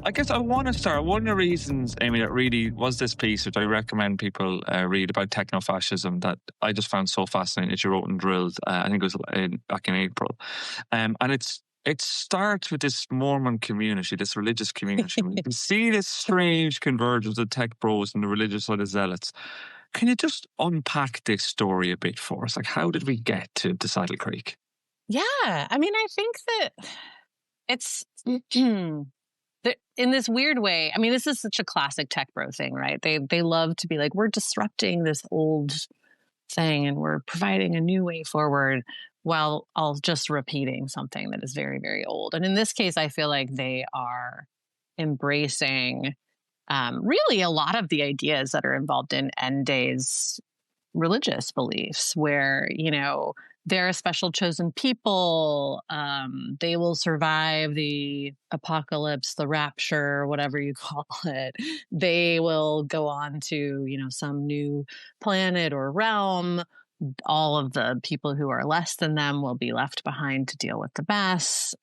I guess I want to start. One of the reasons, Amy, that really was this piece, which I recommend people read about techno-fascism, that I just found so fascinating that you wrote and drilled. I think it was back in April. And it starts with this Mormon community, this religious community. You can see this strange convergence of tech bros and the religious side of zealots. Can you just unpack this story a bit for us? Like, how did we get to Saddle Creek? Yeah, I mean, I think that it's in this weird way. I mean, this is such a classic tech bro thing, right? They love to be like, we're disrupting this old thing and we're providing a new way forward, while all just repeating something that is very, very old. And in this case, I feel like they are embracing really a lot of the ideas that are involved in end days religious beliefs, where, you know, they're a special chosen people. They will survive the apocalypse, the rapture, whatever you call it. They will go on to, you know, some new planet or realm. All of the people who are less than them will be left behind to deal with the mess.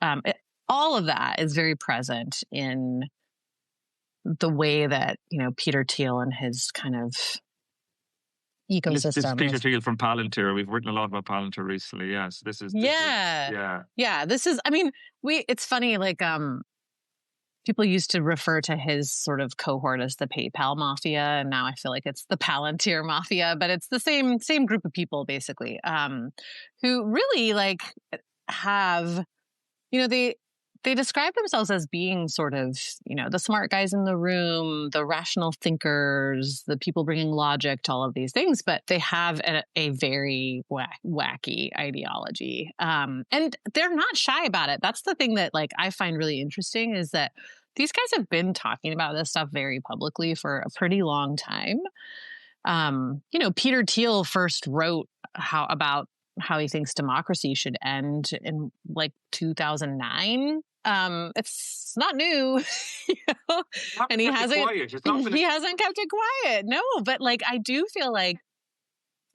All of that is very present in the way that, you know, Peter Thiel and his kind of ecosystem. This is Peter Thiel from Palantir. We've written a lot about Palantir recently. Yes, this is This is. I mean, it's funny. Like, people used to refer to his sort of cohort as the PayPal mafia, and now I feel like it's the Palantir mafia. But it's the same group of people, basically, who really like have, you know, they describe themselves as being sort of, you know, the smart guys in the room, the rational thinkers, the people bringing logic to all of these things, but they have a very wacky ideology. And they're not shy about it. That's the thing that, like, I find really interesting, is that these guys have been talking about this stuff very publicly for a pretty long time. You know, Peter Thiel first wrote about how he thinks democracy should end in like 2009. It's not new, you know? And he hasn't kept it quiet. No, but like, I do feel like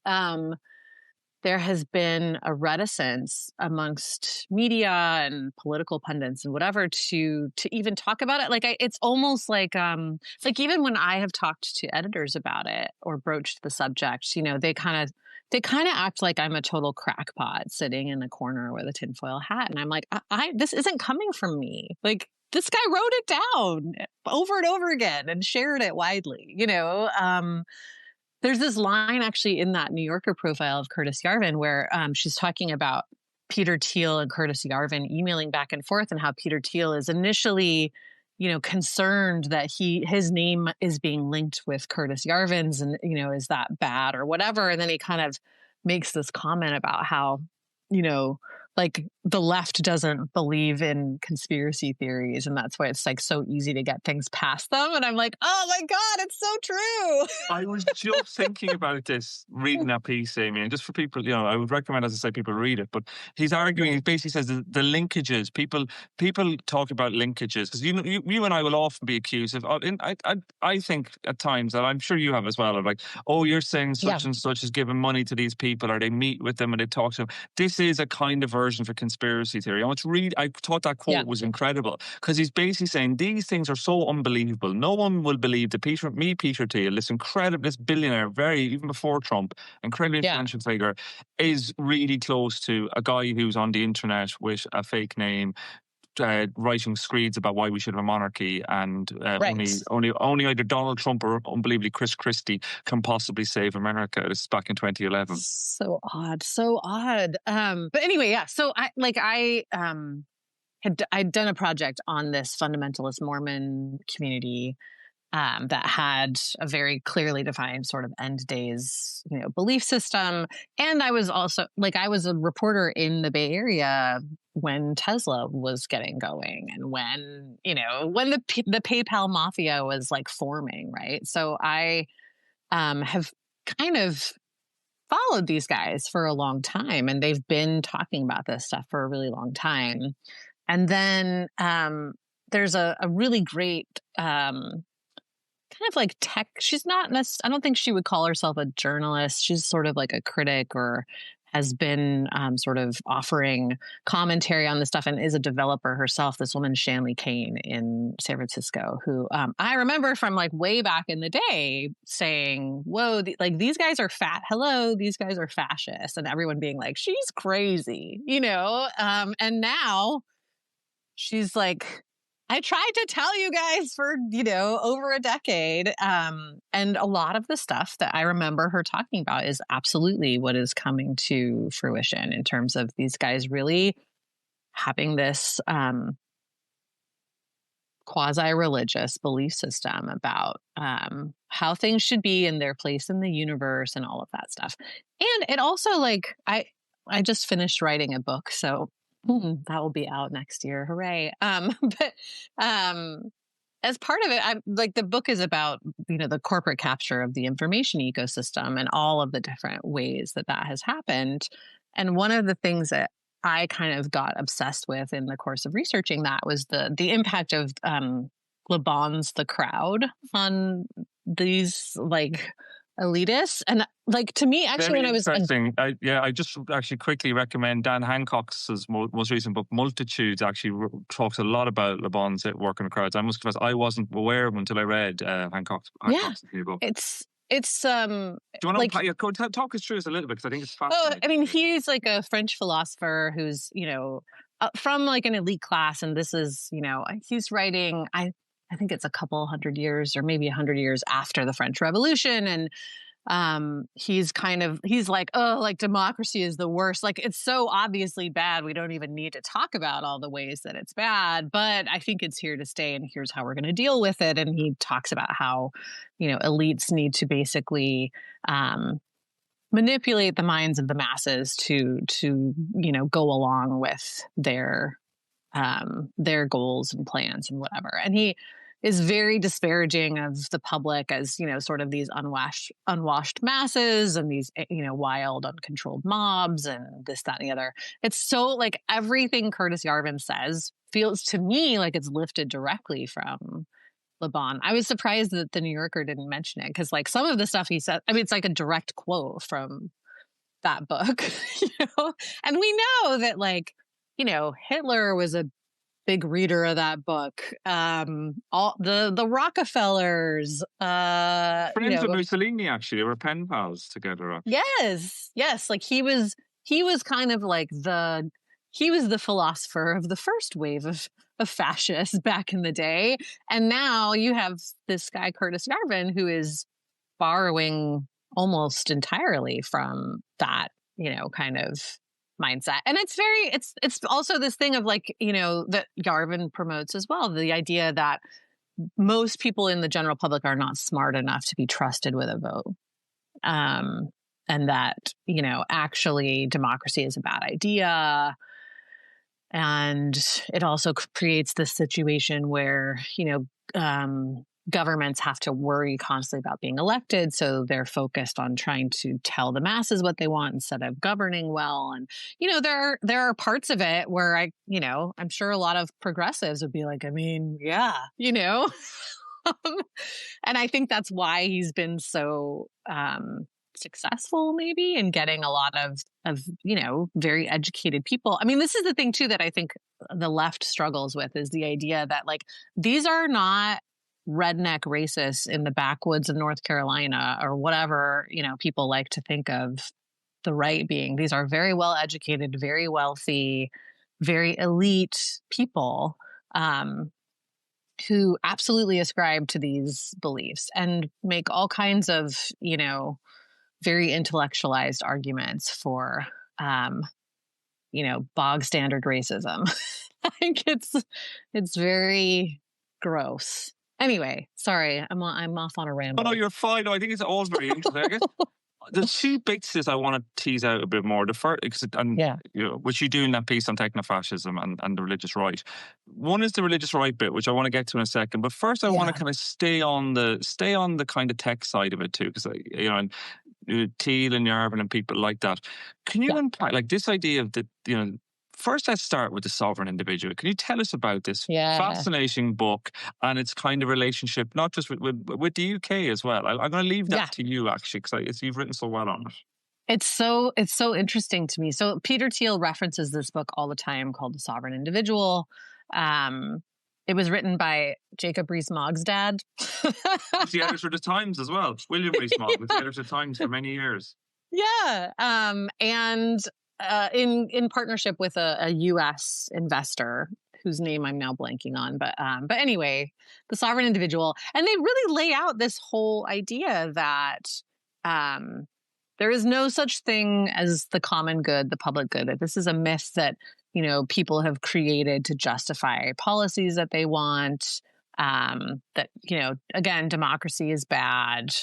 there has been a reticence amongst media and political pundits and whatever to even talk about it. Like, it's almost like even when I have talked to editors about it or broached the subject, you know, they kind of act like I'm a total crackpot sitting in a corner with a tinfoil hat. And I'm like, this isn't coming from me. Like, this guy wrote it down over and over again and shared it widely, you know? There's this line actually in that New Yorker profile of Curtis Yarvin where she's talking about Peter Thiel and Curtis Yarvin emailing back and forth, and how Peter Thiel is initially, you know, concerned that his name is being linked with Curtis Yarvin's, and, you know, is that bad or whatever. And then he kind of makes this comment about how, you know, like, the left doesn't believe in conspiracy theories, and that's why it's like so easy to get things past them. And I'm like, oh my God, it's so true. I was just thinking about this, reading that piece, Amy, and just for people, you know, I would recommend, as I say, people read it. But he's arguing, he basically says the linkages. People talk about linkages, because you and I will often be accused of. I think at times, that I'm sure you have as well, of like, oh, you're saying such and such is giving money to these people, or they meet with them and they talk to them. This is a kind of version for conspiracy theory. I thought that quote was incredible, because he's basically saying these things are so unbelievable. No one will believe that Peter Thiel, this billionaire, even before Trump, incredibly influential figure, is really close to a guy who's on the internet with a fake name, writing screeds about why we should have a monarchy, and only either Donald Trump or, unbelievably, Chris Christie can possibly save America. This is back in 2011. So odd. But anyway, yeah. So I'd done a project on this fundamentalist Mormon community that had a very clearly defined sort of end days, you know, belief system. And I was also I was a reporter in the Bay Area when Tesla was getting going, and when the PayPal mafia was like forming, right? So I have kind of followed these guys for a long time, and they've been talking about this stuff for a really long time. And then there's a really great kind of like tech. She's not I don't think she would call herself a journalist. She's sort of like a critic, or has been sort of offering commentary on this stuff and is a developer herself, this woman, Shanley Kane in San Francisco, who I remember from like way back in the day saying, whoa, like these guys are these guys are fascists, and everyone being like, she's crazy, you know? And now she's like, I tried to tell you guys for, you know, over a decade. And a lot of the stuff that I remember her talking about is absolutely what is coming to fruition in terms of these guys really having this quasi-religious belief system about how things should be and their place in the universe and all of that stuff. And it also, like, I just finished writing a book, so that will be out next year. Hooray. But as part of it, I'm like, the book is about, you know, the corporate capture of the information ecosystem and all of the different ways that that has happened. And one of the things that I kind of got obsessed with in the course of researching that was the impact of LeBon's The Crowd on these like elitists. And like, to me, actually, Very when I was interesting. I just actually quickly recommend Dan Hancock's most recent book, Multitudes. Actually talks a lot about Le Bon's work in the crowds. I must confess, I wasn't aware of him until I read Hancock's new book. It's do you want to talk us through this a little bit, because I think it's fascinating. I mean, he's like a French philosopher who's, you know, from like an elite class, and this is, you know, he's writing, I think it's a couple hundred years or maybe 100 years after the French Revolution. And he's like, oh, like democracy is the worst. Like, it's so obviously bad. We don't even need to talk about all the ways that it's bad, but I think it's here to stay, and here's how we're going to deal with it. And he talks about how, you know, elites need to basically manipulate the minds of the masses to, you know, go along with their goals and plans and whatever. And he is very disparaging of the public as, you know, sort of these unwashed masses and these, you know, wild, uncontrolled mobs and this, that, and the other. It's so like everything Curtis Yarvin says feels to me like it's lifted directly from Le Bon. I was surprised that the New Yorker didn't mention it, because like some of the stuff he said, I mean, it's like a direct quote from that book, you know, and we know that, like, you know, Hitler was a big reader of that book. All the Rockefellers, friends with Mussolini, actually, they were pen pals together. Actually. Yes. Like he was kind of like he was the philosopher of the first wave of fascists back in the day, and now you have this guy Curtis Yarvin who is borrowing almost entirely from that, you know, kind of mindset. And it's also this thing of, like, you know, that Yarvin promotes as well, the idea that most people in the general public are not smart enough to be trusted with a vote. And that, you know, actually democracy is a bad idea. And it also creates this situation where, you know, governments have to worry constantly about being elected. So they're focused on trying to tell the masses what they want instead of governing well. And, you know, there are parts of it where I'm sure a lot of progressives would be like, I mean, yeah, you know, and I think that's why he's been so successful maybe in getting a lot of, you know, very educated people. I mean, this is the thing too that I think the left struggles with, is the idea that, like, these are not redneck racists in the backwoods of North Carolina or whatever, you know, people like to think of the right being. These are very well educated, very wealthy, very elite people who absolutely ascribe to these beliefs and make all kinds of, you know, very intellectualized arguments for, you know, bog standard racism. I think it's very gross. Anyway, sorry, I'm off on a ramble. Oh, no, you're fine. No, I think it's all very interesting. I guess the two bits I want to tease out a bit more. The first, you know, which you do in that piece on technofascism and the religious right. One is the religious right bit, which I want to get to in a second. But first, I want to kind of stay on the kind of tech side of it too, because, you know, and Thiel and Yarvin and people like that. Can you unpack, like, this idea of you know? First, let's start with the sovereign individual. Can you tell us about this fascinating book and its kind of relationship, not just with the UK as well? I'm going to leave that to you, actually, because you've written so well on it. It's so interesting to me. So Peter Thiel references this book all the time called The Sovereign Individual. It was written by Jacob Rees-Mogg's dad. He's the editor of the Times as well. William Rees-Mogg was the editor of the Times for many years. Yeah. And in partnership with a U.S. investor whose name I'm now blanking on. But anyway, The Sovereign Individual. And they really lay out this whole idea that there is no such thing as the common good, the public good. That this is a myth that, people have created to justify policies that they want. That, again, democracy is bad.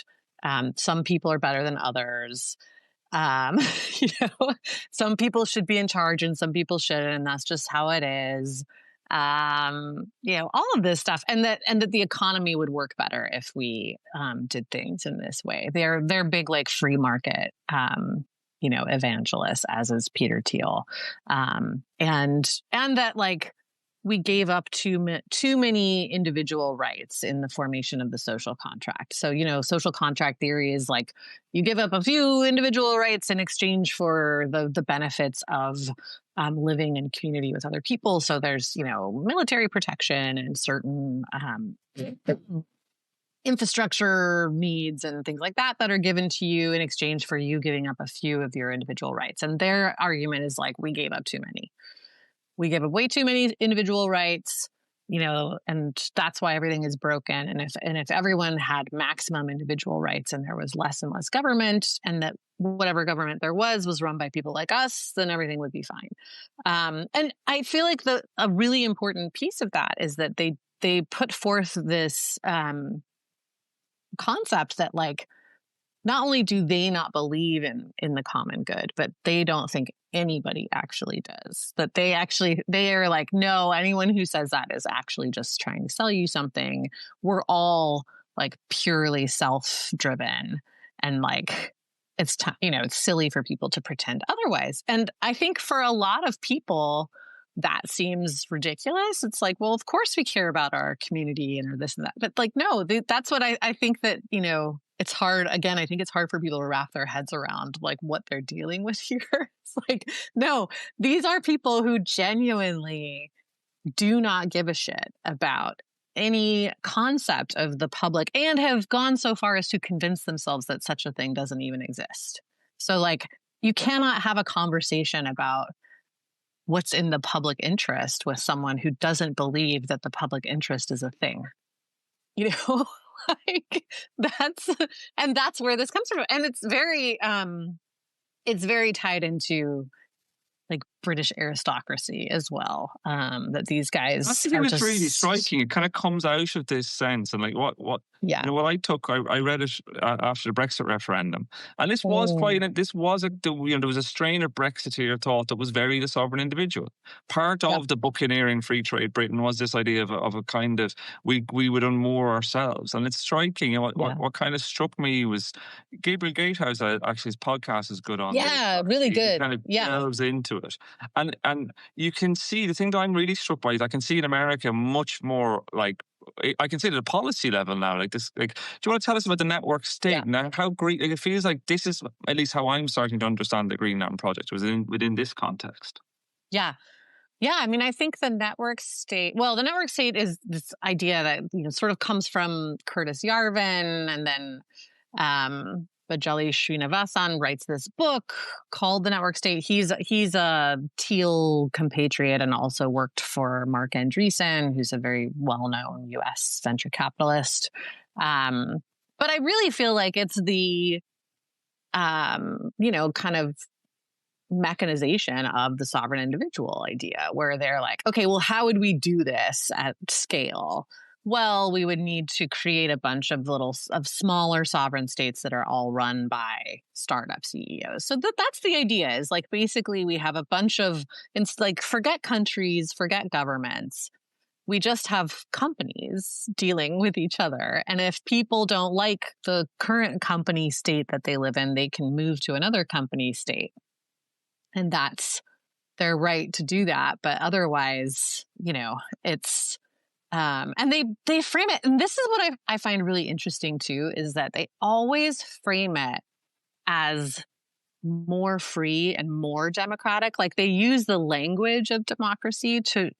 Some people are better than others. Some people should be in charge and some people shouldn't, and that's just how it is. All of this stuff, and that the economy would work better if we did things in this way. They're big, like, free market, evangelists, as is Peter Thiel, and that, like, we gave up too many individual rights in the formation of the social contract. So, social contract theory is like you give up a few individual rights in exchange for the benefits of living in community with other people. So there's, military protection and certain infrastructure needs and things like that are given to you in exchange for you giving up a few of your individual rights. And their argument is like, we gave up too many. We give up way too many individual rights, and that's why everything is broken. And if everyone had maximum individual rights and there was less and less government, and that whatever government there was run by people like us, then everything would be fine. And I feel like a really important piece of that is that they put forth this concept that, like, not only do they not believe in the common good, but they don't think anybody actually does. That they are like, no, anyone who says that is actually just trying to sell you something. We're all, like, purely self-driven, and, like, it's silly for people to pretend otherwise. And I think for a lot of people, that seems ridiculous. It's like, well, of course we care about our community and this and that. But, like, no, that's what I think that, it's hard. Again, I think it's hard for people to wrap their heads around, like, what they're dealing with here. It's like, no, these are people who genuinely do not give a shit about any concept of the public and have gone so far as to convince themselves that such a thing doesn't even exist. So, like, you cannot have a conversation about what's in the public interest with someone who doesn't believe that the public interest is a thing. Like, that's where this comes from. And it's very tied into, like, British aristocracy as well. That these guys, I think it was really striking. It kind of comes out of this sense, and, like, what what I took, I read it after the Brexit referendum, and this was there was a strain of Brexiteer thought that was very the sovereign individual. Part of the buccaneering free trade Britain was this idea of a kind of we would unmoor ourselves, and it's striking. And what kind of struck me was Gabriel Gatehouse. Actually, his podcast is good on. Yeah, really good. He kind of delves into it. And you can see, the thing that I'm really struck by is I can see in America much more, like, I can see it at a policy level now. Like this, like, do you want to tell us about the network state now? How great, like, it feels like this is at least how I'm starting to understand the Green Mountain Project within this context. Yeah. I mean, I think the network state is this idea that, sort of comes from Curtis Yarvin, and then Bajali Srinivasan writes this book called The Network State. He's a Thiel compatriot and also worked for Mark Andreessen, who's a very well-known U.S. venture capitalist. But I really feel like it's the, kind of mechanization of the sovereign individual idea, where they're like, okay, well, how would we do this at scale? Well, we would need to create a bunch of smaller sovereign states that are all run by startup CEOs. So that's the idea, is, like, basically we have a bunch of, it's like, forget countries, forget governments. We just have companies dealing with each other. And if people don't like the current company state that they live in, they can move to another company state. And that's their right to do that. But otherwise, it's... and they frame it, and this is what I find really interesting too, is that they always frame it as more free and more democratic. Like, they use the language of democracy to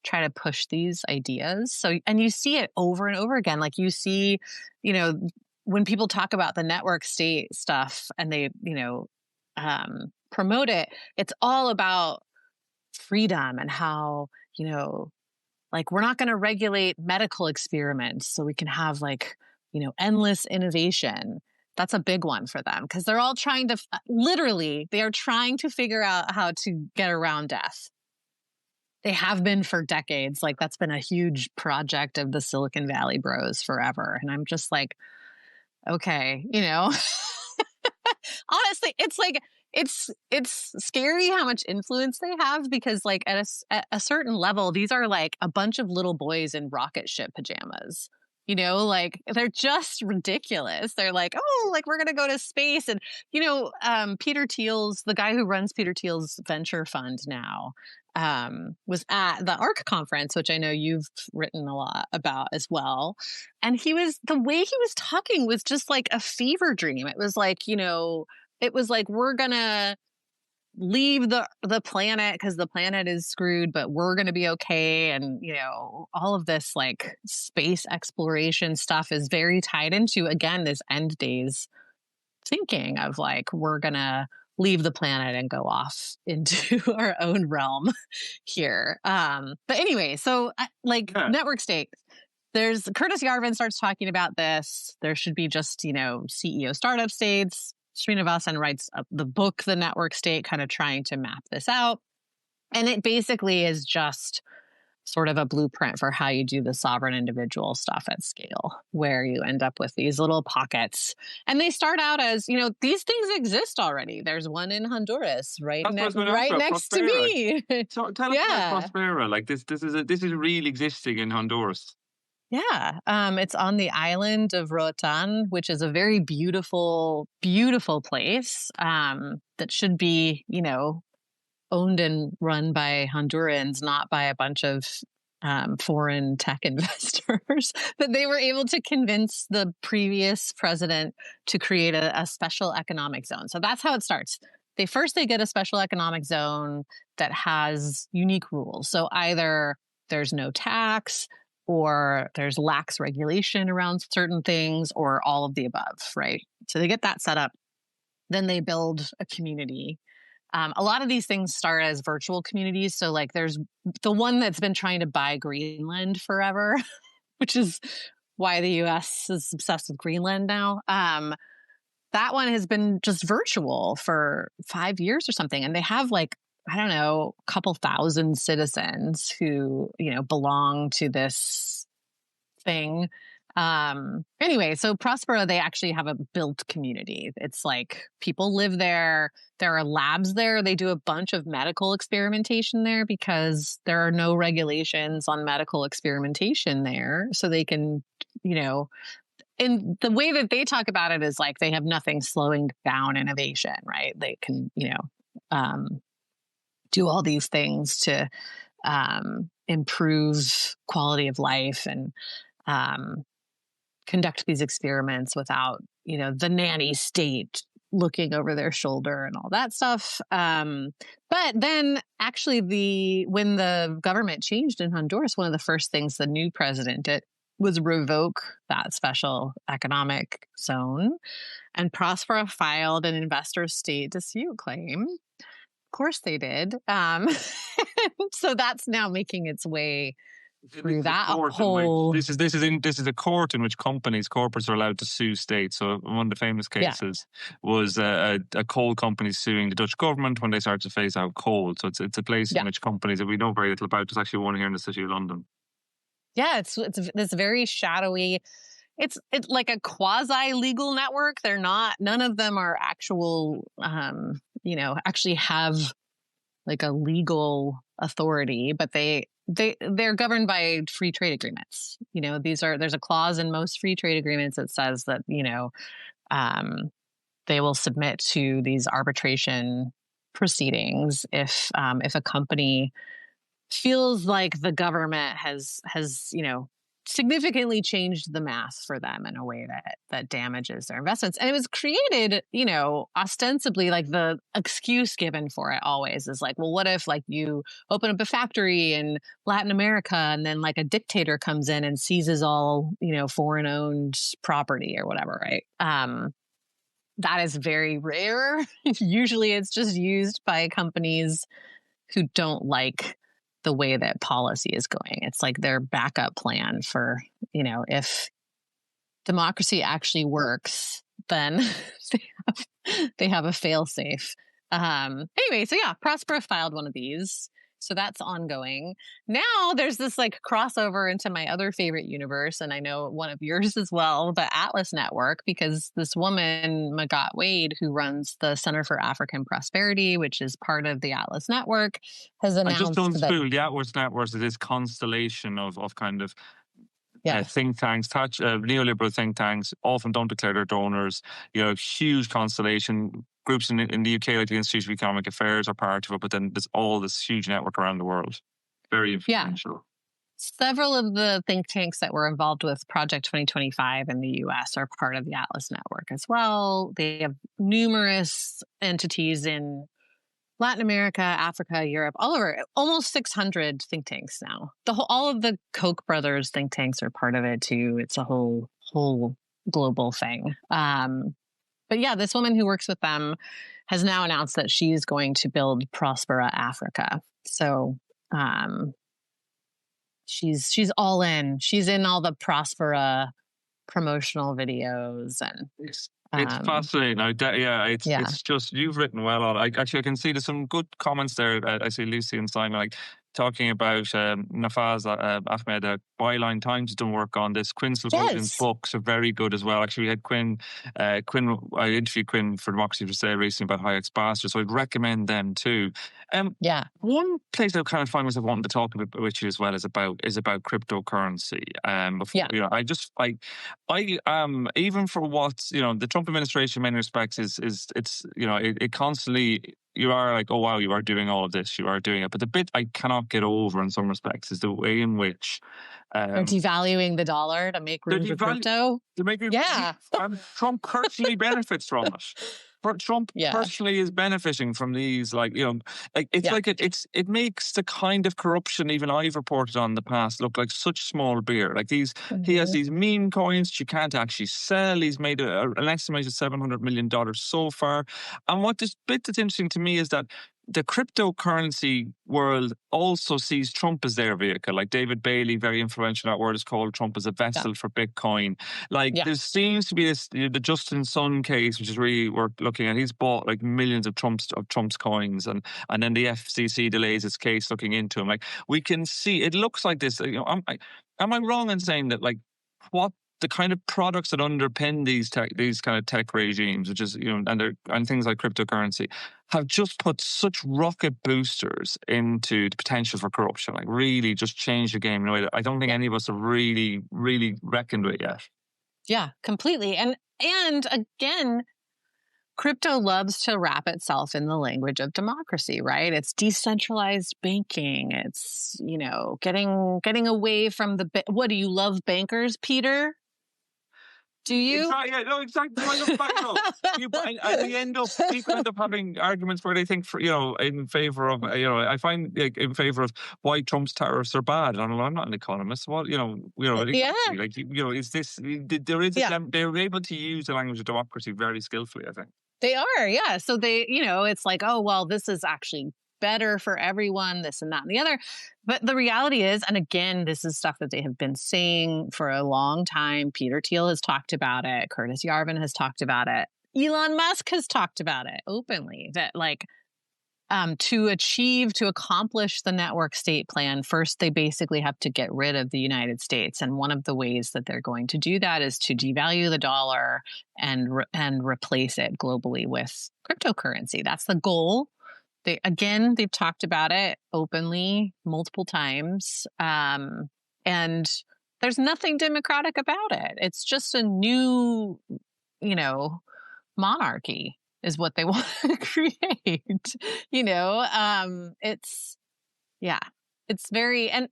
try to push these ideas. So, and you see it over and over again. Like, you see, you know, when people talk about the network state stuff and they, you know, promote it, it's all about freedom and how, you know, like, we're not going to regulate medical experiments so we can have, like, you know, endless innovation. That's a big one for them because they're all trying to, literally, they are trying to figure out how to get around death. They have been for decades. Like, that's been a huge project of the Silicon Valley bros forever. And I'm just like, okay, you know, honestly, it's like, it's scary how much influence they have because, like, at a certain level, these are like a bunch of little boys in rocket ship pajamas. You know, like, they're just ridiculous. They're like, oh, like, we're going to go to space. And, you know, Peter Thiel's, the guy who runs Peter Thiel's venture fund now, was at the ARC conference, which I know you've written a lot about as well. And the way he was talking was just like a fever dream. It was like, you know, it was like, we're going to leave the planet because the planet is screwed, but we're going to be okay. And, you know, all of this like space exploration stuff is very tied into, again, this end days thinking of like, we're going to leave the planet and go off into our own realm here. But anyway, so network state. There's Curtis Yarvin starts talking about this. There should be just, you know, CEO startup states. Srinivasan writes the book, The Network State, kind of trying to map this out. And it basically is just sort of a blueprint for how you do the sovereign individual stuff at scale, where you end up with these little pockets. And they start out as, you know, these things exist already. There's one in Honduras right next to me. So tell us about Prospera. Like, this is really existing in Honduras. Yeah, it's on the island of Roatan, which is a very beautiful, beautiful place that should be, you know, owned and run by Hondurans, not by a bunch of foreign tech investors. But they were able to convince the previous president to create a special economic zone. So that's how it starts. They get a special economic zone that has unique rules. So either there's no tax, or there's lax regulation around certain things, or all of the above, right? So they get that set up. Then they build a community. A lot of these things start as virtual communities. So, like, there's the one that's been trying to buy Greenland forever, which is why the U.S. is obsessed with Greenland now. That one has been just virtual for 5 years or something. And they have, like, I don't know, a couple thousand citizens who, you know, belong to this thing. Anyway, so Prospera, they actually have a built community. It's like people live there. There are labs there. They do a bunch of medical experimentation there because there are no regulations on medical experimentation there. So they can, you know, and the way that they talk about it is like they have nothing slowing down innovation, right? They can, you know, do all these things to improve quality of life and conduct these experiments without, you know, the nanny state looking over their shoulder and all that stuff. But then actually when the government changed in Honduras, one of the first things the new president did was revoke that special economic zone, and Prospera filed an investor state dispute claim. Of course they did. So that's now making its way through that whole. This is a court in which corporates are allowed to sue states. So one of the famous cases was a coal company suing the Dutch government when they started to phase out coal. So it's a place in which companies that we know very little about. There's actually one here in the city of London. Yeah, it's this very shadowy. It's like a quasi legal network. They're not. None of them are actual. You know, actually have like a legal authority, but they're governed by free trade agreements. You know, there's a clause in most free trade agreements that says that, you know, they will submit to these arbitration proceedings if a company feels like the government has, you know, significantly changed the math for them in a way that damages their investments. And it was created, ostensibly, like the excuse given for it always is like, well, what if like you open up a factory in Latin America and then like a dictator comes in and seizes all, foreign owned property or whatever, right? That is very rare. Usually it's just used by companies who don't like the way that policy is going. It's like their backup plan for, if democracy actually works, then they have a fail-safe. Anyway, so yeah, Prospera filed one of these. So that's ongoing. Now there's this like crossover into my other favorite universe, and I know one of yours as well, the Atlas Network, because this woman, Magatte Wade, who runs the Center for African Prosperity, which is part of the Atlas Network, has announced just don't spool the Atlas Network is this constellation of kind of think tanks, neoliberal think tanks, often don't declare their donors, huge constellation. Groups in the UK, like the Institute of Economic Affairs, are part of it, but then there's all this huge network around the world. Very influential. Yeah. Several of the think tanks that were involved with Project 2025 in the US are part of the Atlas Network as well. They have numerous entities in Latin America, Africa, Europe, all over. Almost 600 think tanks now. All of the Koch brothers think tanks are part of it too. It's a whole global thing. But yeah, this woman who works with them has now announced that she's going to build Prospera Africa. So she's all in. She's in all the Prospera promotional videos, and it's fascinating. It's just, you've written well on it. I can see there's some good comments there. I see Lucy and Simon like talking about Nafaz Ahmed. Byline Times has done work on this. Quinn Sulkotian's books are very good as well. Actually, we had Quinn. I interviewed Quinn for Democracy for Sale recently about Hayek's Bastard, so I'd recommend them too. One place I kind of find myself wanting to talk about with you as well is about cryptocurrency. I even for what the Trump administration in many respects it constantly. You are like, oh wow, you are doing all of this, you are doing it. But the bit I cannot get over in some respects is the way in which they're devaluing the dollar to make room for crypto. Trump personally benefits from it. Trump personally is benefiting from these, it makes the kind of corruption even I've reported on in the past look like such small beer. Like these, he has these meme coins you can't actually sell. He's made an estimated $700 million so far. And what this bit that's interesting to me is that the cryptocurrency world also sees Trump as their vehicle. Like David Bailey, very influential in that world, has called Trump as a vessel for Bitcoin. There seems to be this, the Justin Sun case, which is really worth looking at. He's bought like millions of Trump's coins, and then the FCC delays its case looking into him. Like we can see, it looks like this. Am I wrong in saying that what the kind of products that underpin these kind of tech regimes, which is and things like cryptocurrency, have just put such rocket boosters into the potential for corruption, like really just changed the game in a way that I don't think any of us have really, really reckoned with yet. Yeah, completely. And again, crypto loves to wrap itself in the language of democracy, right? It's decentralized banking. It's, getting away from what do you love bankers, Peter? Do you? Exactly. No, exactly. I look back, people end up having arguments where they think, in favor of, I find in favor of why Trump's tariffs are bad. And I'm not an economist. What, is this? They're able to use the language of democracy very skillfully, I think. They are, yeah. So they, it's like, oh well, this is actually better for everyone, this and that and the other. But the reality is, and again, this is stuff that they have been saying for a long time. Peter Thiel has talked about it. Curtis Yarvin has talked about it. Elon Musk has talked about it openly, that to accomplish the network state plan, first, they basically have to get rid of the United States. And one of the ways that they're going to do that is to devalue the dollar and replace it globally with cryptocurrency. That's the goal. They've talked about it openly multiple times. And there's nothing democratic about it. It's just a new, monarchy is what they want to create. It's very, and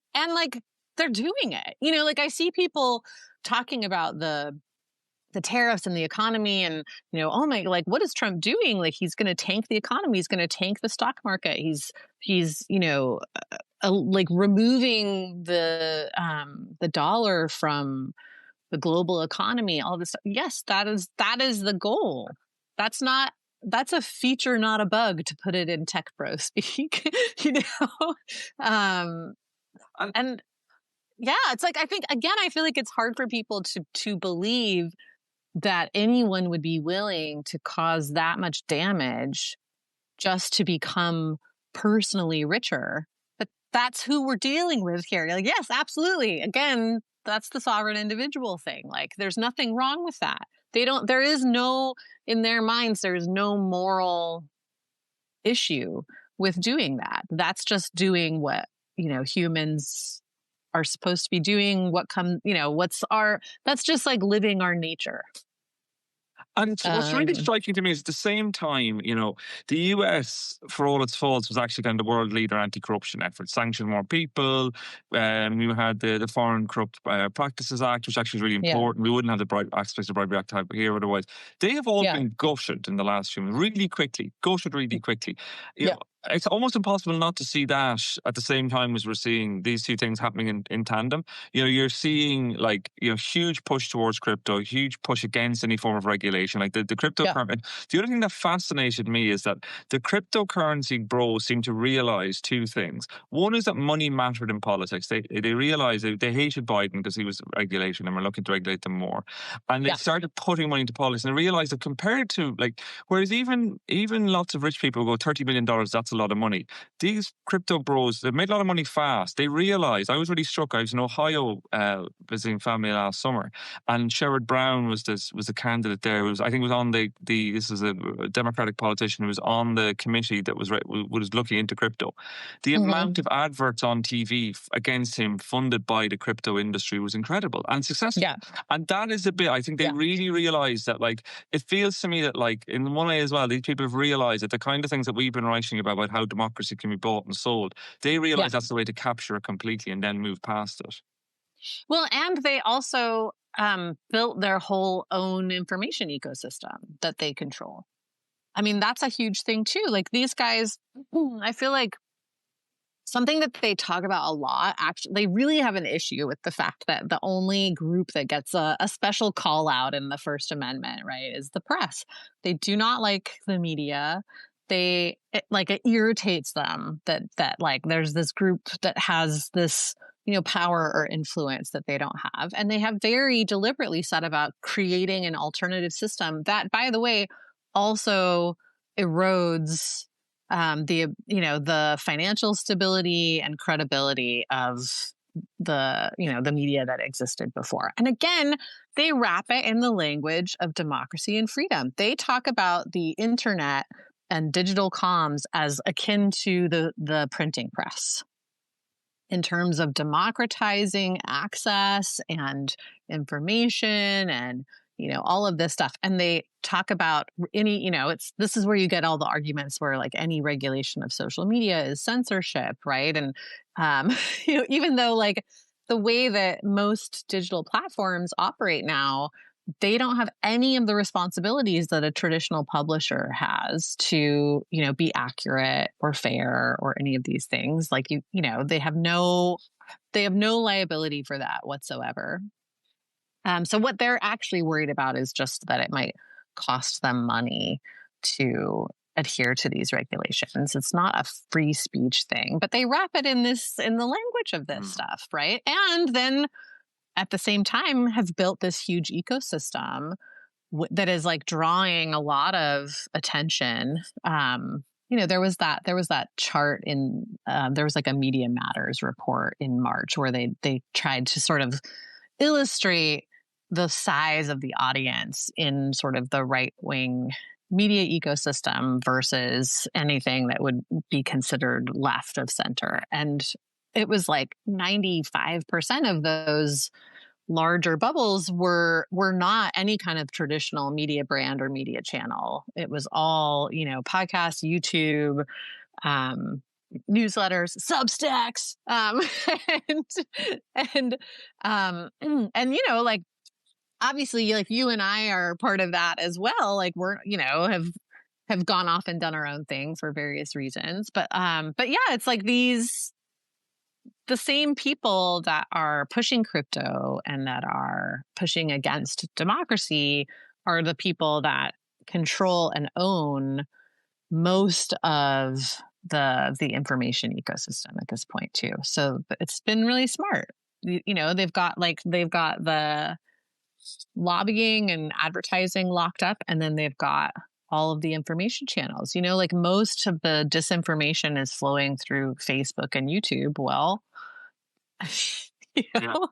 they're doing it. You know, like I see people talking about the tariffs and the economy and, you know, oh my, like, what is Trump doing? Like, he's going to tank the economy. He's going to tank the stock market. He's, you know, like removing the dollar from the global economy, all this stuff. Yes, that is the goal. That's a feature, not a bug, to put it in tech bro speak, you know? And yeah, it's like, I feel like it's hard for people to believe that anyone would be willing to cause that much damage just to become personally richer. But that's who we're dealing with here. You're like, yes, absolutely. Again, that's the sovereign individual thing. Like, there's nothing wrong with that. There is no, in their minds, there's no moral issue with doing that. That's just doing what, you know, humans are supposed to be doing, that's just like living our nature. And what's really striking to me is at the same time, you know, the US, for all its faults, was actually kind of the world leader anti-corruption efforts, sanctioned more people. We had the Foreign Corrupt Practices Act, which actually is really important. We wouldn't have the aspects of Bribery Act here otherwise. They have all been gutted in the last few months, really quickly. You know, it's almost impossible not to see that at the same time as we're seeing these two things happening in tandem. You know, you're seeing like, you know, huge push towards crypto, huge push against any form of regulation, like the cryptocurrency. The other thing that fascinated me is that the cryptocurrency bros seem to realize two things. One is that money mattered in politics. They realized they hated Biden because he was regulating them or looking to regulate them more. And they started putting money into politics and they realized that compared to like, whereas even lots of rich people go $30 million, that's a lot of money. These crypto bros, they've made a lot of money fast. They realized, I was really struck. I was in Ohio visiting family last summer, and Sherrod Brown was the candidate there. I think it was on this is a Democratic politician who was on the committee that was looking into crypto. The amount of adverts on TV against him funded by the crypto industry was incredible and successful. Yeah. And that is a bit, I think they really realized that, like, it feels to me that, like, in one way as well, these people have realized that the kind of things that we've been writing about how democracy can be bought and sold, they realize that's the way to capture it completely and then move past it. Well, and they also built their whole own information ecosystem that they control. I mean, that's a huge thing too. Like, these guys, I feel like something that they talk about a lot, actually, they really have an issue with the fact that the only group that gets a special call out in the First Amendment, right, is the press. They do not like the media. It irritates them that like there's this group that has this, you know, power or influence that they don't have. And they have very deliberately set about creating an alternative system that, by the way, also erodes the financial stability and credibility of the media that existed before. And again, they wrap it in the language of democracy and freedom. They talk about the internet and digital comms as akin to the printing press in terms of democratizing access and information and, you know, all of this stuff. And they talk about this is where you get all the arguments where, like, any regulation of social media is censorship, right? And, even though, like, the way that most digital platforms operate now, they don't have any of the responsibilities that a traditional publisher has to, you know, be accurate or fair or any of these things. Like, they have no liability for that whatsoever. So what they're actually worried about is just that it might cost them money to adhere to these regulations. It's not a free speech thing, but they wrap it in the language of this stuff, right? And then at the same time have built this huge ecosystem that is, like, drawing a lot of attention. There was that chart there was like a Media Matters report in March where they tried to sort of illustrate the size of the audience in sort of the right-wing media ecosystem versus anything that would be considered left of center. And it was like 95% of those larger bubbles were not any kind of traditional media brand or media channel. It was all, podcasts, YouTube, newsletters, Substacks, and you know, like obviously, like you and I are part of that as well. Like we're, you know, have gone off and done our own thing for various reasons, but yeah, it's like the same people that are pushing crypto and that are pushing against democracy are the people that control and own most of the information ecosystem at this point too. So it's been really smart. You know, they've got the lobbying and advertising locked up, and then they've got all of the information channels. You know, like most of the disinformation is flowing through Facebook and YouTube. Well, you know,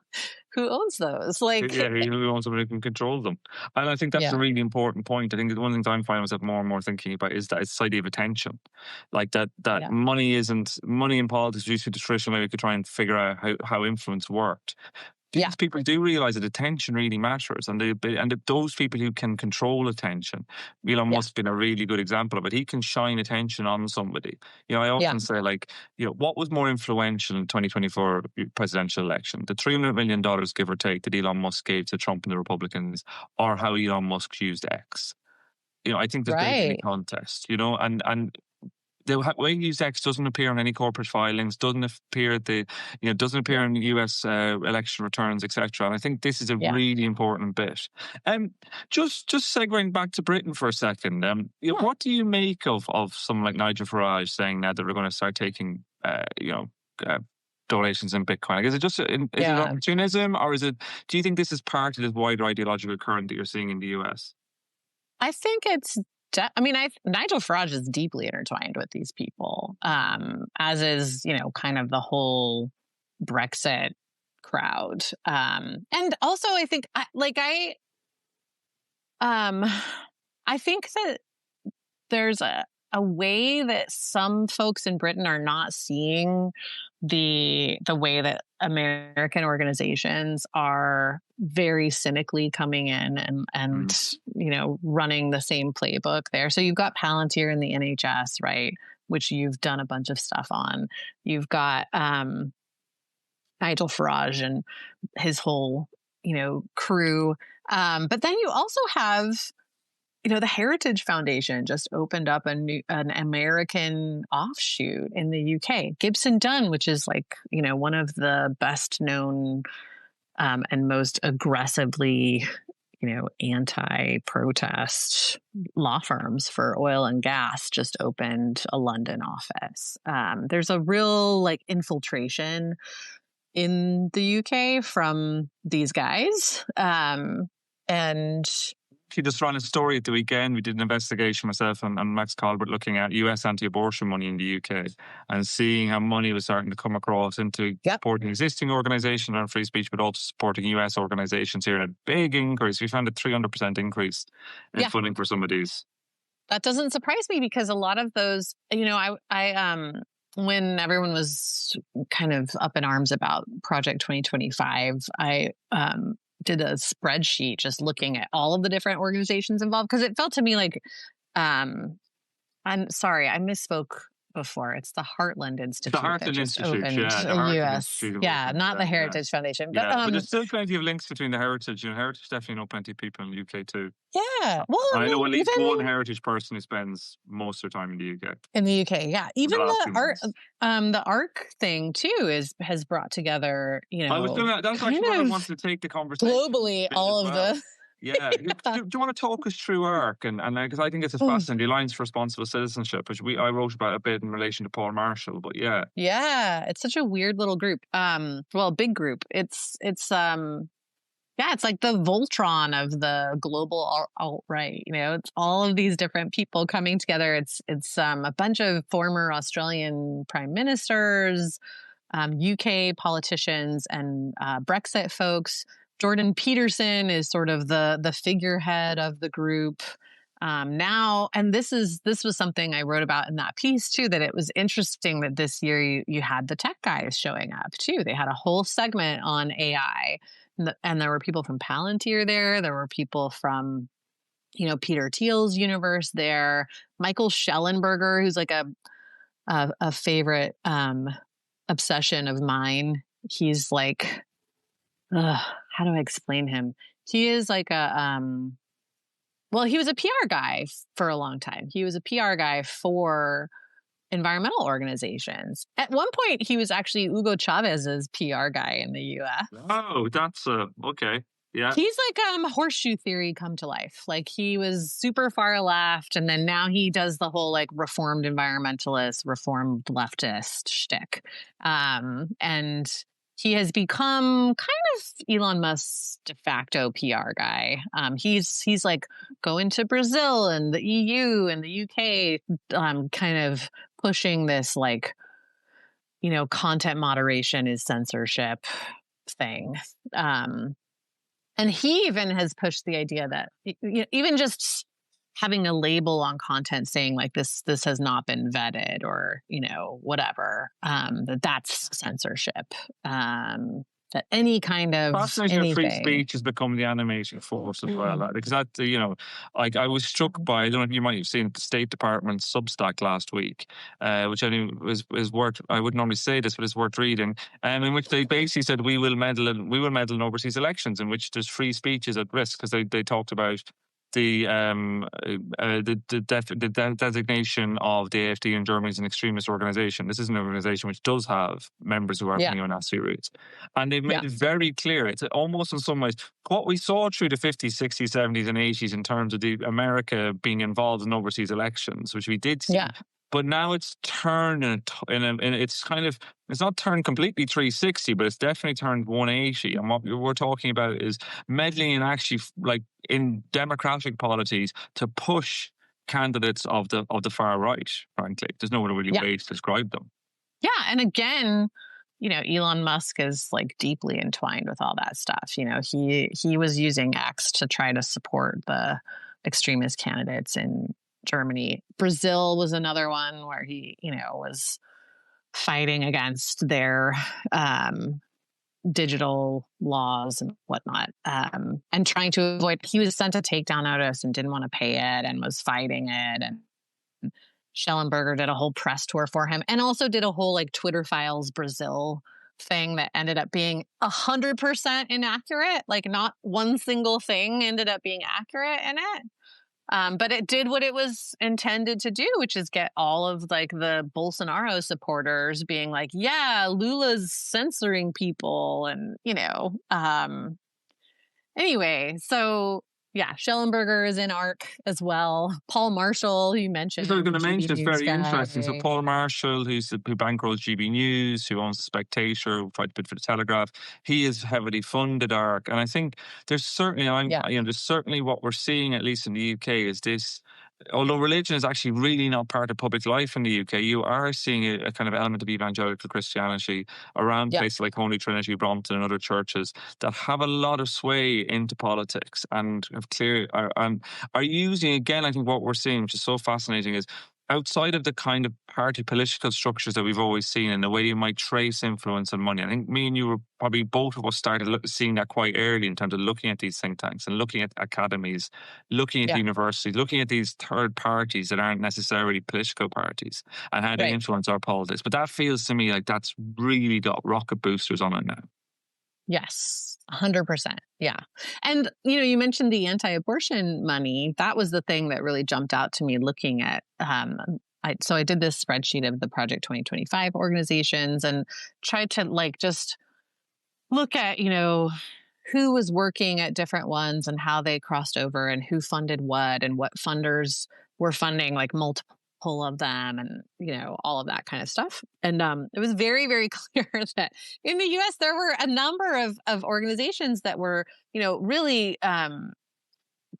who owns those? Like, who owns them and who can control them? And I think that's a really important point. I think one of the things I'm finding myself more and more thinking about is that it's the idea of attention. Like that money in politics used to be the traditional way we could try and figure out how influence worked. These people do realize that attention really matters, and those people who can control attention. Elon Musk has been a really good example of it. He can shine attention on somebody. You know, I often say, like, you know, what was more influential in the 2024 presidential election? The $300 million, give or take, that Elon Musk gave to Trump and the Republicans, or how Elon Musk used X? You know, I think there's been a contest. You know, and the way you use X doesn't appear on any corporate filings, doesn't appear in US election returns, etc. And I think this is a really important bit. Just segueing back to Britain for a second. You know, what do you make of someone like Nigel Farage saying now that we're going to start taking donations in Bitcoin? Like, is it just is it opportunism, or do you think this is part of this wider ideological current that you're seeing in the US? I think it's. Nigel Farage is deeply intertwined with these people, as is, you know, kind of the whole Brexit crowd. And also, I think, I think that there's a way that some folks in Britain are not seeing the way that American organizations are very cynically coming in and you know, running the same playbook there. So you've got Palantir in the NHS, right, which you've done a bunch of stuff on. You've got Nigel Farage and his whole, you know, crew. But then you also have, you know, the Heritage Foundation just opened up an American offshoot in the UK. Gibson Dunn, which is, like, you know, one of the best known and most aggressively, you know, anti-protest law firms for oil and gas, just opened a London office. There's a real, like, infiltration in the UK from these guys. And you just ran a story at the weekend. We did an investigation, myself and Max Colbert, looking at US anti-abortion money in the UK and seeing how money was starting to come across into supporting existing organisations around free speech, but also supporting US organisations here. A big increase. We found a 300% increase in funding for some of these. That doesn't surprise me, because a lot of those, you know, I when everyone was kind of up in arms about Project 2025, I did a spreadsheet just looking at all of the different organizations involved, because it felt to me like, I'm sorry, I misspoke before. It's the Heartland Institute. The Heartland Institute, opened in the US. Not the Heritage Foundation. But there's still plenty of links between the Heritage. You know, Heritage definitely know plenty of people in the UK too. Yeah. Well, I know at least one Heritage person who spends most of their time in the UK. In the UK, yeah. Even the ARC thing too has brought together, you know, that's actually what I wanted to take the conversation globally, all of the. Yeah. Do you want to talk us through ARC? And because I think it's a fascinating, the Alliance for Responsible Citizenship, which I wrote about a bit in relation to Paul Marshall, but yeah. Yeah, it's such a weird little group. Big group. It's it's like the Voltron of the global alt-right. You know, it's all of these different people coming together. It's a bunch of former Australian prime ministers, UK politicians, and Brexit folks. Jordan Peterson is sort of the figurehead of the group now. And this was something I wrote about in that piece too, that it was interesting that this year you had the tech guys showing up too. They had a whole segment on AI, and there were people from Palantir there. There were people from, you know, Peter Thiel's universe there. Michael Schellenberger, who's like a a favorite obsession of mine. He's like, how do I explain him? He is like he was a PR guy for a long time. He was a PR guy for environmental organizations. At one point, he was actually Hugo Chavez's PR guy in the U.S. Oh, that's okay. Yeah. He's like horseshoe theory come to life. Like he was super far left, and then now he does the whole like reformed environmentalist, reformed leftist shtick. And he has become kind of Elon Musk's de facto PR guy. He's like going to Brazil and the EU and the UK, kind of pushing this like, content moderation is censorship thing. And he even has pushed the idea that even just having a label on content saying like this has not been vetted or whatever, that's censorship. That any kind of fascinating free speech has become the animating force as well. Because that I was struck by, I don't know if you might have seen the State Department's Substack last week, which I knew is worth. I wouldn't normally say this, but it's worth reading. In which they basically said we will meddle in overseas elections, in which there's free speech is at risk, because they talked about the designation of the AfD in Germany as an extremist organization. This is an organization which does have members who are neo-Nazi roots. And they've made it very clear. It's almost in some ways what we saw through the 50s, 60s, 70s and 80s in terms of the America being involved in overseas elections, which we did see. Yeah. But now it's turned it's not turned completely 360, but it's definitely turned 180. And what we're talking about is meddling in actually like in democratic polities to push candidates of the far right, frankly. There's no other really way to describe them. Yeah. And again, Elon Musk is like deeply entwined with all that stuff. He was using X to try to support the extremist candidates in Germany. Brazil was another one where he, was fighting against their digital laws and whatnot, and trying to avoid. He was sent a takedown notice and didn't want to pay it and was fighting it. And Schellenberger did a whole press tour for him and also did a whole like Twitter Files Brazil thing that ended up being 100% inaccurate. Like not one single thing ended up being accurate in it. But it did what it was intended to do, which is get all of like the Bolsonaro supporters being like, yeah, Lula's censoring people. And, anyway, so yeah, Schellenberger is in ARC as well. Paul Marshall, you mentioned. So I was going to mention, it's very interesting. Right? So Paul Marshall, who bankrolls GB News, who owns The Spectator, who tried to bid for The Telegraph, he is heavily funded ARC. And I think there's certainly, there's certainly what we're seeing, at least in the UK, is this. Although religion is actually really not part of public life in the UK, you are seeing a kind of element of evangelical Christianity around places like Holy Trinity, Brompton, and other churches that have a lot of sway into politics and are using, again, I think what we're seeing, which is so fascinating, is outside of the kind of party political structures that we've always seen and the way you might trace influence and money. I think me and you were probably both of us started seeing that quite early in terms of looking at these think tanks and looking at academies, looking at universities, looking at these third parties that aren't necessarily political parties and how they influence our politics. But that feels to me like that's really got rocket boosters on it now. Yes, 100%. Yeah. And, you mentioned the anti-abortion money. That was the thing that really jumped out to me looking at, so I did this spreadsheet of the Project 2025 organizations and tried to like just look at, who was working at different ones and how they crossed over and who funded what and what funders were funding like multiple of them and, all of that kind of stuff. And it was very, very clear that in the US, there were a number of organizations that were, really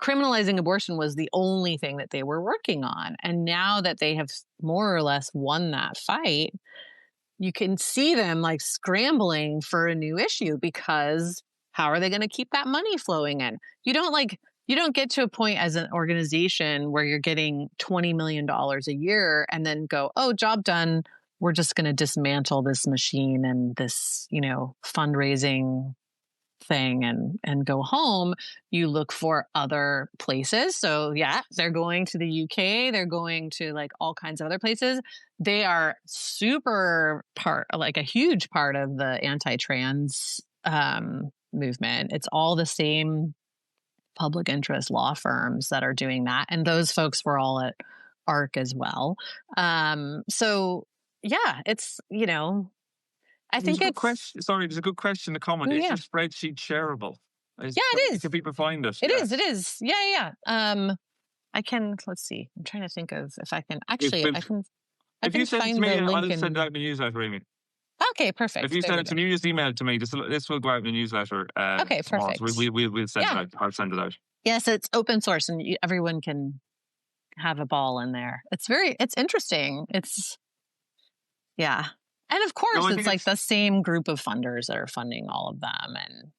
criminalizing abortion was the only thing that they were working on. And now that they have more or less won that fight, you can see them like scrambling for a new issue because how are they going to keep that money flowing in? You don't get to a point as an organization where you're getting $20 million a year and then go, oh, job done. We're just going to dismantle this machine and this, fundraising thing and go home, you look for other places. So yeah, they're going to the UK, they're going to like all kinds of other places. They are like a huge part of the anti-trans movement. It's all the same public interest law firms that are doing that. And those folks were all at ARC as well. So yeah, it's, I think it's... There's a good question to comment. Is your spreadsheet shareable? Yeah, it is. Can people find it? It is. Yeah. I can, let's see. I'm trying to think of if I can, actually, if you send it to me, I'll send it out in the newsletter, Amy. Okay, perfect. If you send it to me, you just email it to me. This will go out in the newsletter. Okay, perfect. So we'll send it out. I'll send it out. Yes, it's open source and everyone can have a ball in there. It's interesting. And of course, it's like the same group of funders that are funding all of them. And,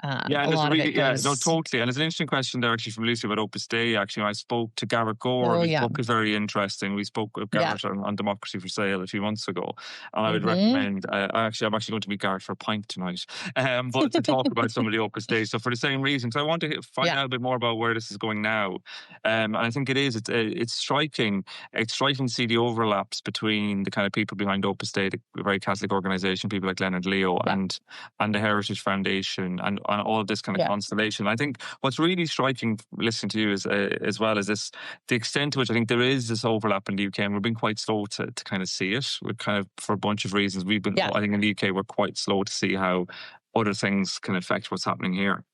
totally. And there's an interesting question there actually from Lucy about Opus Dei. Actually, I spoke to Garrett Gore. His book is very interesting. We spoke with Garrett on Democracy for Sale a few months ago, and I would recommend. I'm actually going to meet Garrett for a pint tonight, but to talk about some of the Opus Dei. So for the same reason, because I want to find out a bit more about where this is going now, and I think it's striking. It's striking to see the overlaps between the kind of people behind Opus Dei, the very Catholic organization, people like Leonard Leo, and the Heritage Foundation, and all of this kind of constellation. I think what's really striking listening to you is as well as this, the extent to which I think there is this overlap in the UK, and we've been quite slow to kind of see it. We're kind of, for a bunch of reasons, I think in the UK, we're quite slow to see how other things can affect what's happening here.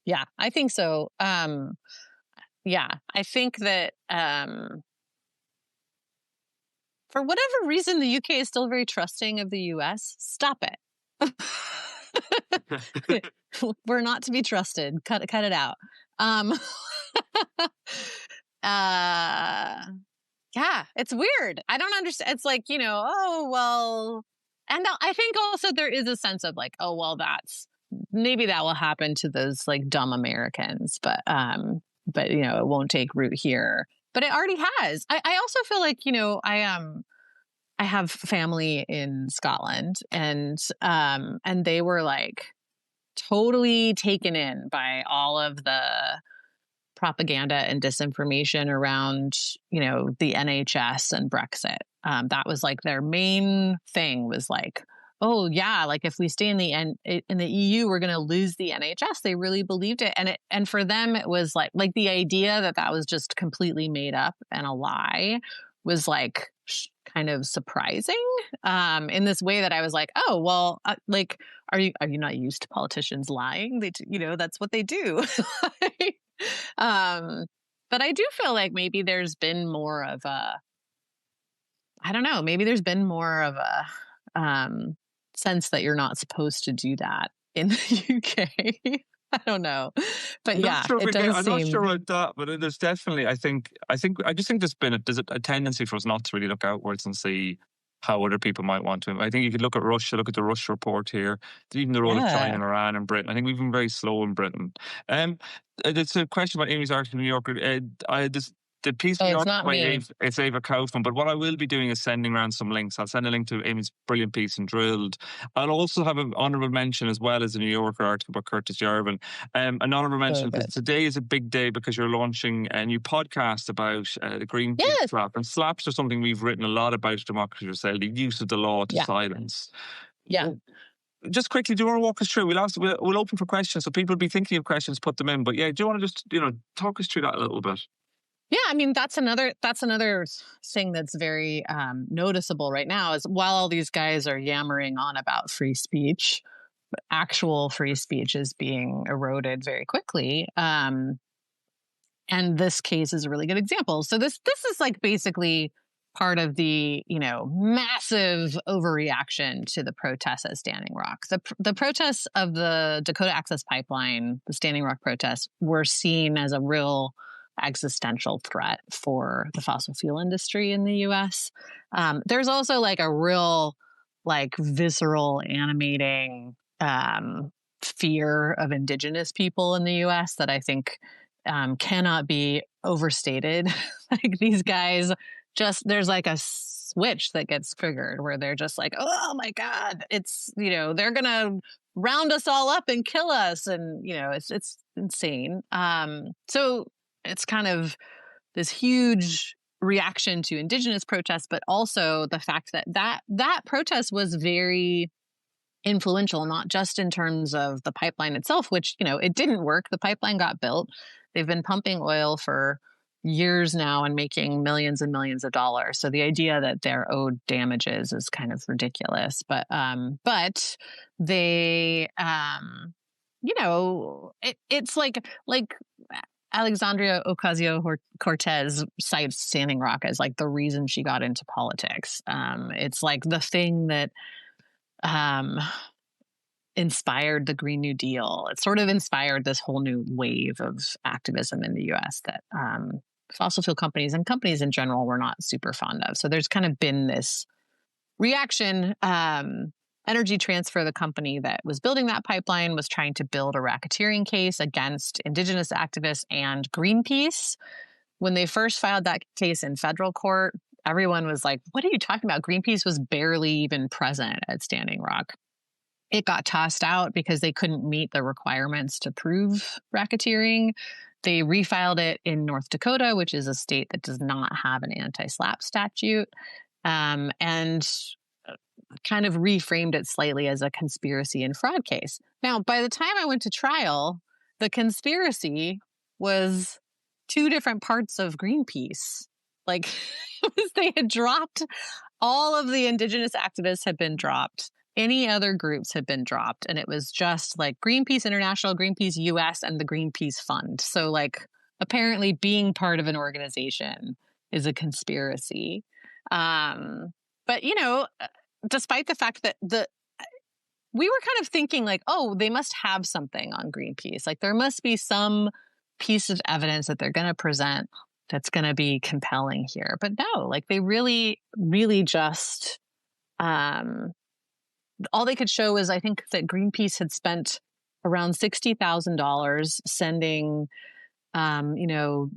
Yeah, I think so. I think that for whatever reason, the UK is still very trusting of the US. Stop it. We're not to be trusted. Cut it out. It's weird. I don't understand. It's like, and I think also there is a sense of like, oh, well, maybe that will happen to those like dumb Americans, but it won't take root here. But it already has. I also feel like, I have family in Scotland, and they were like totally taken in by all of the propaganda and disinformation around, the NHS and Brexit. That was like their main thing, was like, oh yeah, like if we stay in the EU, we're going to lose the NHS. They really believed it, and for them it was like the idea that was just completely made up and a lie was like kind of surprising in this way that I was like, oh, well, are you not used to politicians lying? They, that's what they do. But I do feel like maybe there's been more of a sense that you're not supposed to do that in the UK. I don't know, but I'm not sure about that. But there's definitely, I just think there's a tendency for us not to really look outwards and see how other people might want to. I think you could look at Russia, look at the Russia report here, even the role of China and Iran and Britain. I think we've been very slow in Britain. There's a question about Amy's article in the New Yorker. The piece it's not me. It's Ava Kaufman, but what I will be doing is sending around some links. I'll send a link to Amy's brilliant piece in Drilled. I'll also have an honourable mention as well as the New Yorker article by Curtis Yarvin. An honourable mention because today is a big day because you're launching a new podcast about the Greenpeace slap. And slaps are something we've written a lot about Democracy for Sale, the use of the law to silence. Yeah. Just quickly, do you want to walk us through? We'll open for questions, so people will be thinking of questions, put them in. But yeah, do you want to just talk us through that a little bit? Yeah, I mean, that's another thing that's very noticeable right now is while all these guys are yammering on about free speech, actual free speech is being eroded very quickly. And this case is a really good example. So this is like basically part of the, massive overreaction to the protests at Standing Rock. The protests of the Dakota Access Pipeline, the Standing Rock protests, were seen as a real existential threat for the fossil fuel industry in the U.S. There's also like a real, like visceral, animating fear of indigenous people in the U.S. that I think cannot be overstated. Like these guys, there's like a switch that gets triggered where they're just like, oh my God, it's, they're gonna round us all up and kill us. And, it's insane. So it's kind of this huge reaction to indigenous protests, but also the fact that protest was very influential, not just in terms of the pipeline itself, which, it didn't work. The pipeline got built. They've been pumping oil for years now and making millions and millions of dollars. So the idea that they're owed damages is kind of ridiculous. But they, it's like Alexandria Ocasio-Cortez cites Standing Rock as like the reason she got into politics. It's like the thing that inspired the Green New Deal. It sort of inspired this whole new wave of activism in the U.S. that fossil fuel companies and companies in general were not super fond of. So there's kind of been this reaction. Energy Transfer, the company that was building that pipeline, was trying to build a racketeering case against indigenous activists and Greenpeace. When they first filed that case in federal court, everyone was like, what are you talking about? Greenpeace was barely even present at Standing Rock. It got tossed out because they couldn't meet the requirements to prove racketeering. They refiled it in North Dakota, which is a state that does not have an anti-SLAPP statute, and kind of reframed it slightly as a conspiracy and fraud case. Now, by the time I went to trial, the conspiracy was two different parts of Greenpeace. Like, they had dropped, all of the indigenous activists had been dropped. Any other groups had been dropped. And it was just like Greenpeace International, Greenpeace US, and the Greenpeace Fund. So like, apparently being part of an organization is a conspiracy. But, despite the fact that we were kind of thinking like, oh, they must have something on Greenpeace. Like there must be some piece of evidence that they're going to present that's going to be compelling here. But no, like they really, really just, all they could show is I think that Greenpeace had spent around $60,000 sending,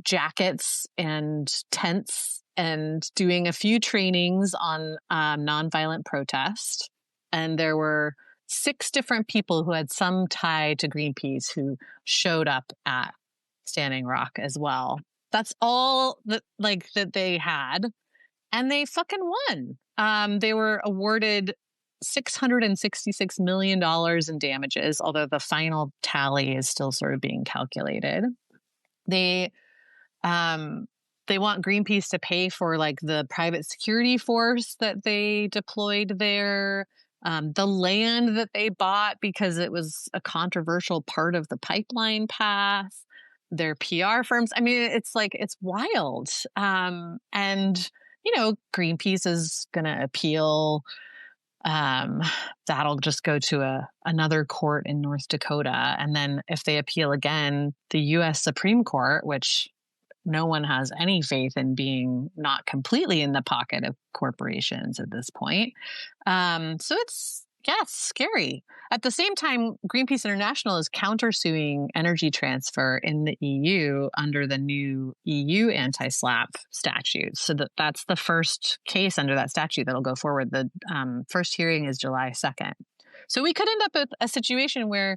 jackets and tents and doing a few trainings on nonviolent protest. And there were 6 different people who had some tie to Greenpeace who showed up at Standing Rock as well. That's all that they had. And they fucking won. They were awarded $666 million in damages, although the final tally is still sort of being calculated. They want Greenpeace to pay for like the private security force that they deployed there, the land that they bought because it was a controversial part of the pipeline path, their PR firms. I mean, it's wild. And, Greenpeace is going to appeal. That'll just go to another court in North Dakota. And then if they appeal again, the U.S. Supreme Court, which no one has any faith in being not completely in the pocket of corporations at this point. So it's scary. At the same time, Greenpeace International is countersuing Energy Transfer in the EU under the new EU anti-SLAPP statute. So that's the first case under that statute that'll go forward. The first hearing is July 2nd. So we could end up with a situation where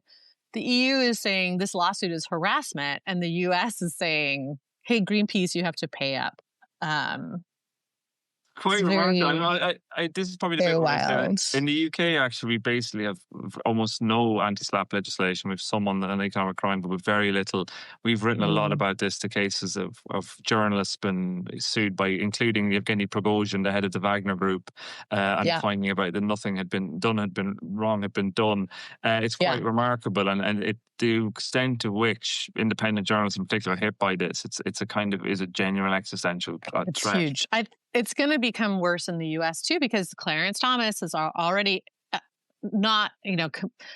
the EU is saying this lawsuit is harassment and the US is saying, hey, Greenpeace, you have to pay up. Quite remarkable. This is probably the bit wild. In the UK, actually, we basically have almost no anti-SLAPP legislation. We've some on an economic crime, but with very little. We've written a lot about this. The cases of journalists been sued by, including Yevgeny Prigozhin, the head of the Wagner Group, and finding about that nothing had been done, had been done. It's quite remarkable, and the extent to which independent journalists in particular are hit by this, it's a kind of is a genuine existential threat. It's huge. It's going to become worse in the U.S. too, because Clarence Thomas is already not,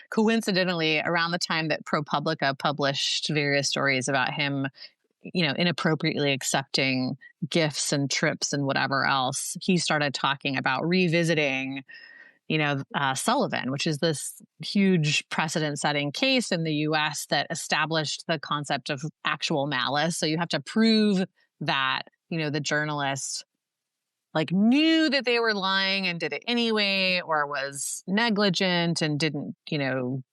coincidentally around the time that ProPublica published various stories about him, inappropriately accepting gifts and trips and whatever else, he started talking about revisiting Sullivan, which is this huge precedent-setting case in the U.S. that established the concept of actual malice. So you have to prove that, the journalist like knew that they were lying and did it anyway, or was negligent and didn't,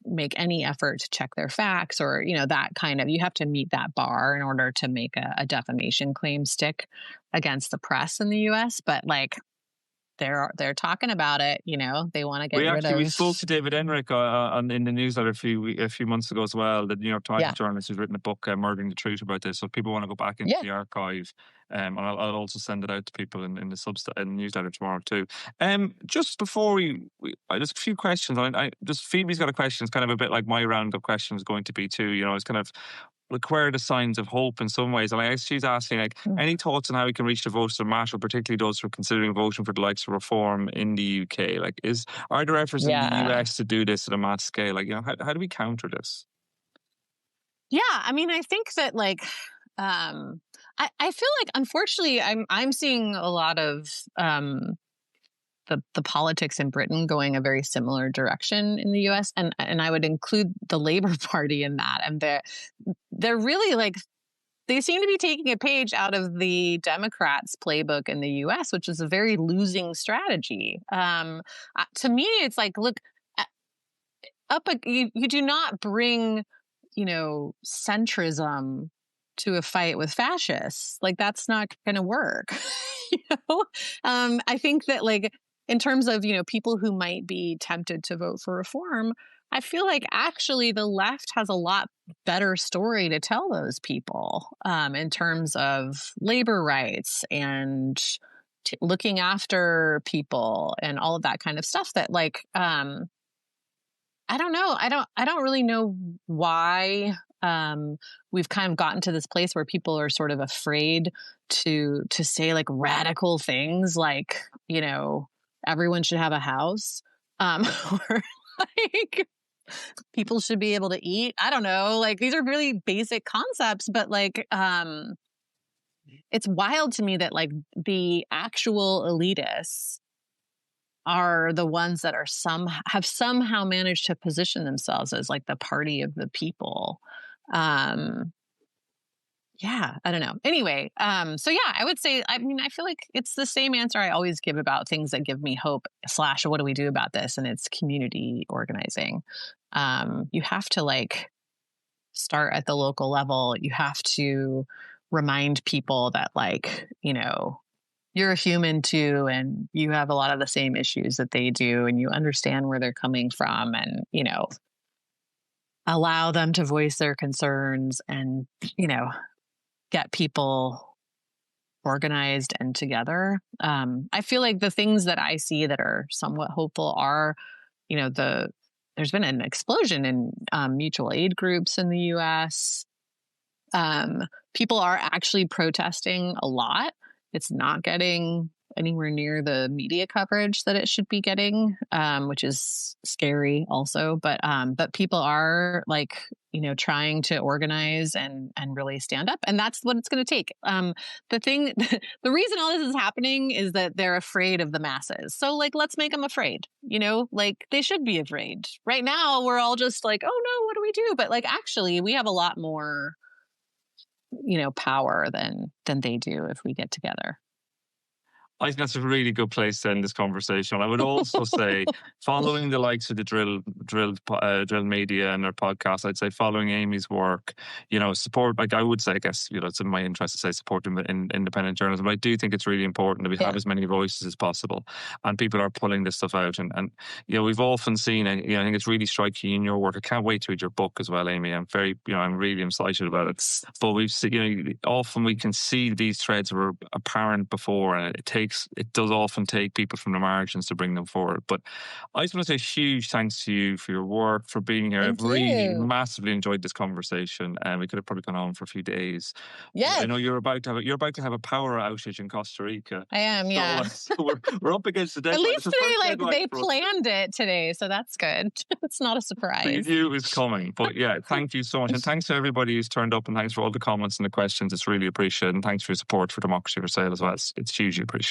make any effort to check their facts, or, that kind of, you have to meet that bar in order to make a defamation claim stick against the press in the US. But like, they're talking about it, they want to get rid of. We spoke to David Enrick in the newsletter a few months ago as well, the New York Times journalist who's written a book, Murdering the Truth, about this. So if people want to go back into the archive, and I'll also send it out to people in the newsletter tomorrow too. Just before just a few questions. Just Phoebe's got a question. It's kind of a bit like my roundup question is going to be too. It's kind of like, where are the signs of hope in some ways? And I guess she's asking, like, any thoughts on how we can reach the voters that matter, particularly those who are considering voting for the likes of reform in the UK? Like, are there efforts in the US to do this at a mass scale? Like, how do we counter this? Yeah, I mean, I think that like, I feel like, unfortunately, I'm seeing a lot of the politics in Britain going a very similar direction in the US, and I would include the Labour Party in that. And they're really like, they seem to be taking a page out of the Democrats' playbook in the US, which is a very losing strategy. To me, it's like, look, you do not bring, centrism to a fight with fascists. Like, that's not going to work. I think that, like, in terms of, people who might be tempted to vote for reform, I feel like actually the left has a lot better story to tell those people in terms of labor rights and looking after people and all of that kind of stuff that, like, I don't know. I don't really know why we've kind of gotten to this place where people are sort of afraid to say like radical things like, everyone should have a house, or like people should be able to eat. I don't know. Like, these are really basic concepts, but like, it's wild to me that like the actual elitists are the ones that have somehow managed to position themselves as like the party of the people. Yeah, I don't know. Anyway, so yeah, I would say, I mean, I feel like it's the same answer I always give about things that give me hope / what do we do about this? And it's community organizing. You have to like start at the local level. You have to remind people that like, you're a human too, and you have a lot of the same issues that they do, and you understand where they're coming from, and, allow them to voice their concerns and, get people organized and together. I feel like the things that I see that are somewhat hopeful are, there's been an explosion in mutual aid groups in the US. People are actually protesting a lot. It's not getting anywhere near the media coverage that it should be getting, which is scary also. But people are like, trying to organize and really stand up. And that's what it's going to take. The reason all this is happening is that they're afraid of the masses. So like, let's make them afraid, like they should be afraid. Right now, we're all just like, oh no, what do we do? But like, actually, we have a lot more, power than they do if we get together. I think that's a really good place to end this conversation. I would also say, following the likes of the Drill Media and their podcast, I'd say following Amy's work, support, like I would say, I guess, it's in my interest to say support in independent journalism. But I do think it's really important that we have as many voices as possible, and people are pulling this stuff out. And we've often seen, and I think it's really striking in your work. I can't wait to read your book as well, Amy. I'm very, I'm really excited about it. But we've seen, often we can see these threads were apparent before, and it does often take people from the margins to bring them forward. But I just want to say huge thanks to you for your work, for being here. I've really massively enjoyed this conversation, and we could have probably gone on for a few days. Yeah, I know you're about to have a power outage in Costa Rica. I am, yeah. So we're up against the deadline. At least they planned it today, so that's good. It's not a surprise. They knew it was coming. But yeah, thank you so much, and thanks to everybody who's turned up, and thanks for all the comments and the questions. It's really appreciated, and thanks for your support for Democracy for Sale as well. It's hugely appreciated.